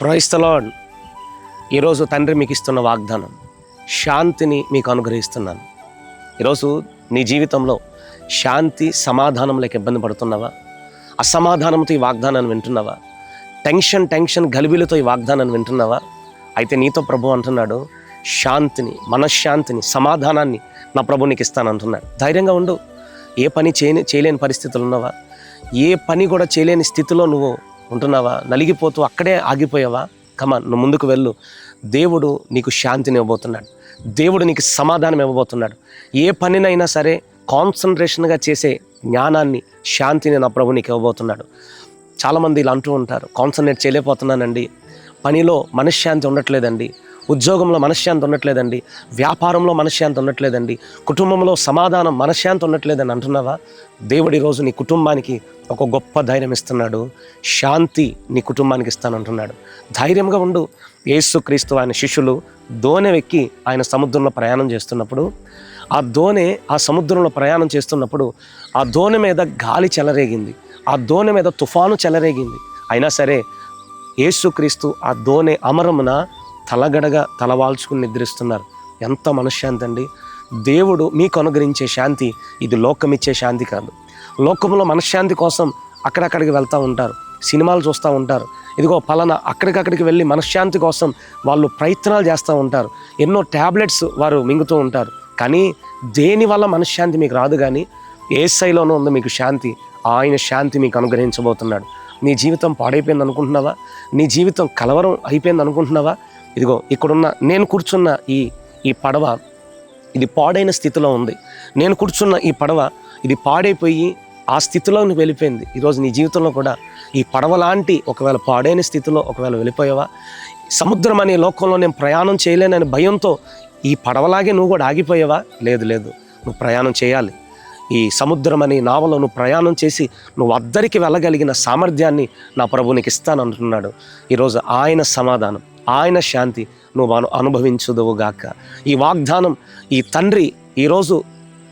Praise the lord. ఈరోజు తండ్రి మీకు ఇస్తున్న వాగ్దానం, శాంతిని మీకు అనుగ్రహిస్తున్నాను. ఈరోజు నీ జీవితంలో శాంతి సమాధానంలోకి ఇబ్బంది పడుతున్నావా? అసమాధానంతో ఈ వాగ్దానాన్ని వింటున్నావా? టెన్షన్ గలిబిలితో ఈ వాగ్దానాన్ని వింటున్నావా? అయితే నీతో ప్రభు అంటున్నాడు, శాంతిని, మనశ్శాంతిని, సమాధానాన్ని నా ప్రభు నీకు ఇస్తానంటున్నాడు. ధైర్యంగా ఉండు. ఏ పని చేయలేని పరిస్థితులు ఉన్నావా? ఏ పని కూడా చేయలేని స్థితిలో నువ్వు ఉంటున్నావా? నలిగిపోతూ అక్కడే ఆగిపోయావా? కమాన్, నువ్వు ముందుకు వెళ్ళు. దేవుడు నీకు శాంతిని ఇవ్వబోతున్నాడు. దేవుడు నీకు సమాధానం ఇవ్వబోతున్నాడు. ఏ పనినైనా సరే కాన్సన్ట్రేషన్గా చేసే జ్ఞానాన్ని, శాంతిని నా ప్రభు నీకు ఇవ్వబోతున్నాడు. చాలామంది ఇలా అంటూ ఉంటారు, కాన్సన్ట్రేట్ చేయలేకపోతున్నానండి, పనిలో మనశ్శాంతి ఉండట్లేదండి, ఉద్యోగంలో మనశ్శాంతి ఉండట్లేదండి, వ్యాపారంలో మనశ్శాంతి ఉండట్లేదండి, కుటుంబంలో సమాధానం, మనశ్శాంతి ఉండట్లేదని అంటున్నావా? దేవుడు ఈరోజు నీ కుటుంబానికి ఒక గొప్ప ధైర్యం ఇస్తున్నాడు. శాంతి నీ కుటుంబానికి ఇస్తానంటున్నాడు. ధైర్యంగా ఉండు. యేసుక్రీస్తు ఆయన శిష్యులు దోణి ఎక్కి ఆయన సముద్రంలో ప్రయాణం చేస్తున్నప్పుడు, ఆ సముద్రంలో ప్రయాణం చేస్తున్నప్పుడు ఆ దోణి మీద గాలి చెలరేగింది, ఆ దోణి మీద తుఫాను చెలరేగింది. అయినా సరే యేసుక్రీస్తు ఆ దోణి అమరమున తలగడగా తలవాల్చుకుని నిద్రిస్తున్నారు. ఎంత మనశ్శాంతి అండి! దేవుడు మీకు అనుగ్రహించే శాంతి ఇది లోకమిచ్చే శాంతి కాదు. లోకంలో మనశ్శాంతి కోసం అక్కడక్కడికి వెళ్తూ ఉంటారు, సినిమాలు చూస్తూ ఉంటారు, ఇదిగో పలానా అక్కడికక్కడికి వెళ్ళి మనశ్శాంతి కోసం వాళ్ళు ప్రయత్నాలు చేస్తూ ఉంటారు, ఎన్నో ట్యాబ్లెట్స్ వారు మింగుతూ ఉంటారు. కానీ దేనివల్ల మనశ్శాంతి మీకు రాదు. కానీ యేసయ్యలోనే ఉంది మీకు శాంతి. ఆయన శాంతి మీకు అనుగ్రహించబోతున్నాడు. నీ జీవితం పాడైపోయింది అనుకుంటున్నావా? నీ జీవితం కలవరం అయిపోయింది అనుకుంటున్నావా? ఇదిగో ఇక్కడున్న నేను కూర్చున్న ఈ పడవ ఇది పాడైన స్థితిలో ఉంది. నేను కూర్చున్న ఈ పడవ ఇది పాడైపోయి ఆ స్థితిలో నువ్వు వెళ్ళిపోయింది. ఈరోజు నీ జీవితంలో కూడా ఈ పడవ లాంటి ఒకవేళ పాడైన స్థితిలో ఒకవేళ వెళ్ళిపోయావా? సముద్రం అనే లోకంలో నేను ప్రయాణం చేయలేనని భయంతో ఈ పడవలాగే నువ్వు కూడా ఆగిపోయావా? లేదు, నువ్వు ప్రయాణం చేయాలి. ఈ సముద్రం అనే నావలో నువ్వు ప్రయాణం చేసి నువ్వు అద్దరికి వెళ్ళగలిగిన సామర్థ్యాన్ని నా ప్రభు నీకు ఇస్తానంటున్నాడు. ఈరోజు ఆయన సమాధానం, ఆయన శాంతి నువ్వు అనుభవించుదువుగాక. ఈ వాగ్దానం ఈ తండ్రి ఈరోజు,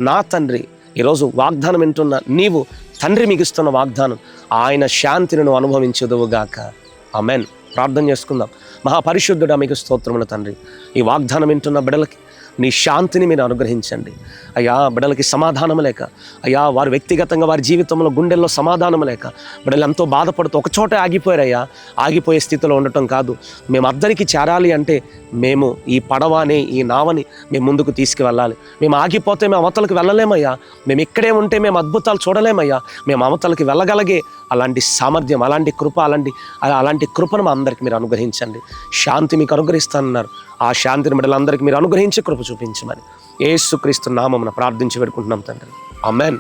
నా తండ్రి ఈరోజు వాగ్దానం వింటున్న నీవు, తండ్రి మీకు ఇస్తున్న వాగ్దానం, ఆయన శాంతిని నువ్వు అనుభవించుదువుగాక. ఆమెన్. ప్రార్థన చేసుకుందాం. మహాపరిశుద్ధుడా, మీకు స్తోత్రములు తండ్రి. ఈ వాగ్దానం వింటున్న బిడ్డలకి నీ శాంతిని మీరు అనుగ్రహించండి అయ్యా. బిడ్డలకి సమాధానం లేక అయ్యా, వారు వ్యక్తిగతంగా వారి జీవితంలో గుండెల్లో సమాధానం లేక బిడ్డలు ఎంతో బాధపడుతూ ఒకచోటే ఆగిపోయారయ్యా. ఆగిపోయే స్థితిలో ఉండటం కాదు, మేము అద్దరికి చేరాలి అంటే మేము ఈ పడవని, ఈ నావని మేము ముందుకు తీసుకువెళ్ళాలి. మేము ఆగిపోతే మేము అవతలకు వెళ్ళలేమయ్యా. మేము ఇక్కడే ఉంటే మేము అద్భుతాలు చూడలేమయ్యా. మేము అవతలకి వెళ్ళగలిగే అలాంటి సామర్థ్యం, అలాంటి కృప, అలాంటి కృపను మా అందరికీ మీరు అనుగ్రహించండి. శాంతి మీకు అనుగ్రహిస్తానన్నారు. ఆ శాంతిని బిడ్డలందరికీ మీరు అనుగ్రహించి కృప చూపించమని యేసుక్రీస్తు నామమున ప్రార్థించి పెట్టుకుంటున్నాం తండ్రి. ఆమేన్.